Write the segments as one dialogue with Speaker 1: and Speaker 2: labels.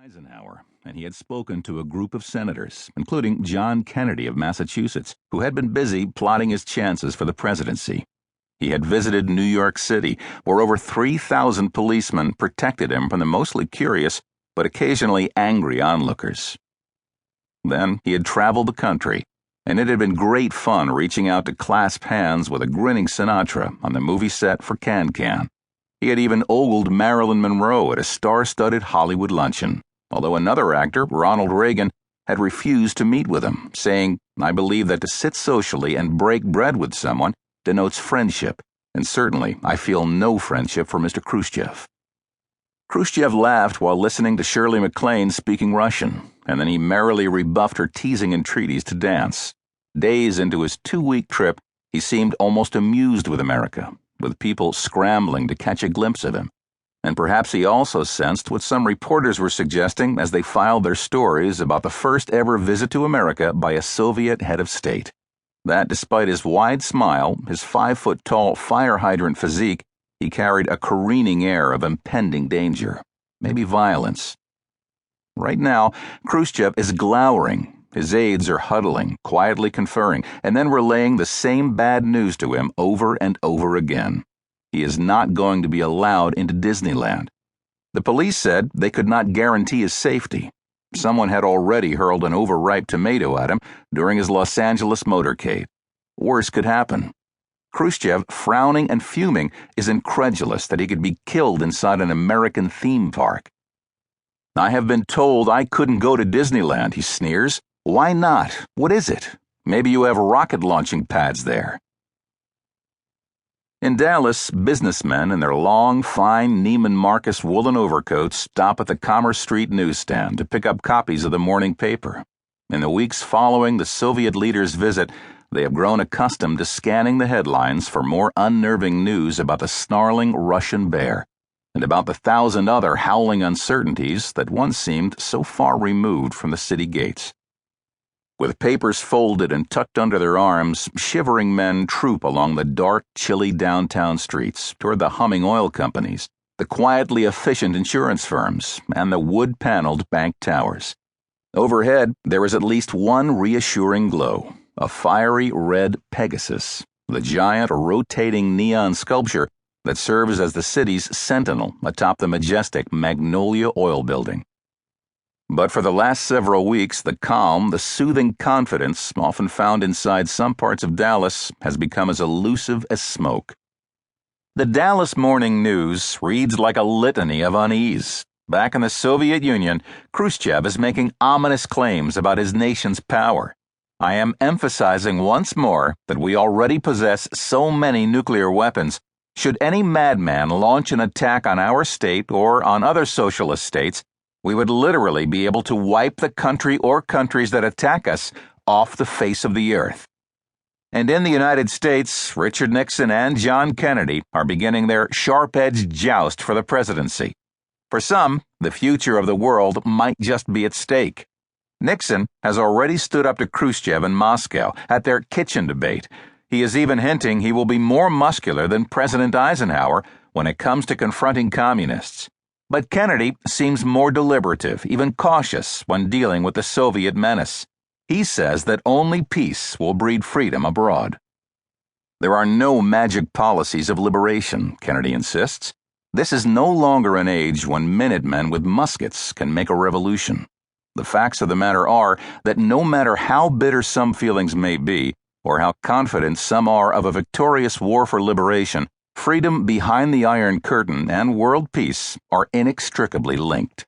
Speaker 1: Eisenhower, and he had spoken to a group of senators, including John Kennedy of Massachusetts, who had been busy plotting his chances for the presidency. He had visited New York City, where over 3,000 policemen protected him from the mostly curious but occasionally angry onlookers. Then he had traveled the country, and it had been great fun reaching out to clasp hands with a grinning Sinatra on the movie set for Can-Can. He had even ogled Marilyn Monroe at a star-studded Hollywood luncheon, although another actor, Ronald Reagan, had refused to meet with him, saying, "I believe that to sit socially and break bread with someone denotes friendship, and certainly I feel no friendship for Mr. Khrushchev." Khrushchev laughed while listening to Shirley MacLaine speaking Russian, and then he merrily rebuffed her teasing entreaties to dance. Days into his 2-week trip, he seemed almost amused with America, with people scrambling to catch a glimpse of him. And perhaps he also sensed what some reporters were suggesting as they filed their stories about the first ever visit to America by a Soviet head of state. That despite his wide smile, his 5-foot-tall fire hydrant physique, he carried a careening air of impending danger, maybe violence. Right now, Khrushchev is glowering. His aides are huddling, quietly conferring, and then relaying the same bad news to him over and over again. He is not going to be allowed into Disneyland. The police said they could not guarantee his safety. Someone had already hurled an overripe tomato at him during his Los Angeles motorcade. Worse could happen. Khrushchev, frowning and fuming, is incredulous that he could be killed inside an American theme park. "I have been told I couldn't go to Disneyland," he sneers. "Why not? What is it? Maybe you have rocket launching pads there." In Dallas, businessmen in their long, fine Neiman Marcus woolen overcoats stop at the Commerce Street newsstand to pick up copies of the morning paper. In the weeks following the Soviet leader's visit, they have grown accustomed to scanning the headlines for more unnerving news about the snarling Russian bear and about the 1,000 other howling uncertainties that once seemed so far removed from the city gates. With papers folded and tucked under their arms, shivering men troop along the dark, chilly downtown streets toward the humming oil companies, the quietly efficient insurance firms, and the wood-paneled bank towers. Overhead, there is at least one reassuring glow, a fiery red Pegasus, the giant rotating neon sculpture that serves as the city's sentinel atop the majestic Magnolia Oil Building. But for the last several weeks, the calm, the soothing confidence often found inside some parts of Dallas has become as elusive as smoke. The Dallas Morning News reads like a litany of unease. Back in the Soviet Union, Khrushchev is making ominous claims about his nation's power. "I am emphasizing once more that we already possess so many nuclear weapons. Should any madman launch an attack on our state or on other socialist states, we would literally be able to wipe the country or countries that attack us off the face of the earth." And in the United States, Richard Nixon and John Kennedy are beginning their sharp-edged joust for the presidency. For some, the future of the world might just be at stake. Nixon has already stood up to Khrushchev in Moscow at their kitchen debate. He is even hinting he will be more muscular than President Eisenhower when it comes to confronting communists. But Kennedy seems more deliberative, even cautious, when dealing with the Soviet menace. He says that only peace will breed freedom abroad. There are no magic policies of liberation, Kennedy insists. This is no longer an age when minutemen with muskets can make a revolution. The facts of the matter are that no matter how bitter some feelings may be, or how confident some are of a victorious war for liberation, freedom behind the Iron Curtain and world peace are inextricably linked.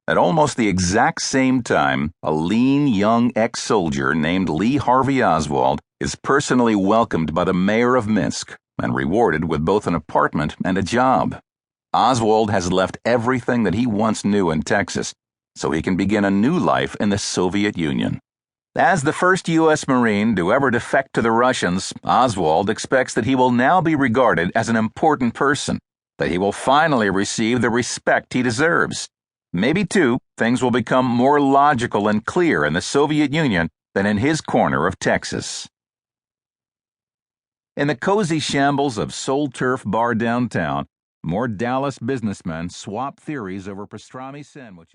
Speaker 1: At almost the exact same time, a lean young ex-soldier named Lee Harvey Oswald is personally welcomed by the mayor of Minsk and rewarded with both an apartment and a job. Oswald has left everything that he once knew in Texas, so he can begin a new life in the Soviet Union. As the first U.S. Marine to ever defect to the Russians, Oswald expects that he will now be regarded as an important person, that he will finally receive the respect he deserves. Maybe, too, things will become more logical and clear in the Soviet Union than in his corner of Texas. In the cozy shambles of Soul Turf Bar downtown, more Dallas businessmen swap theories over pastrami sandwiches.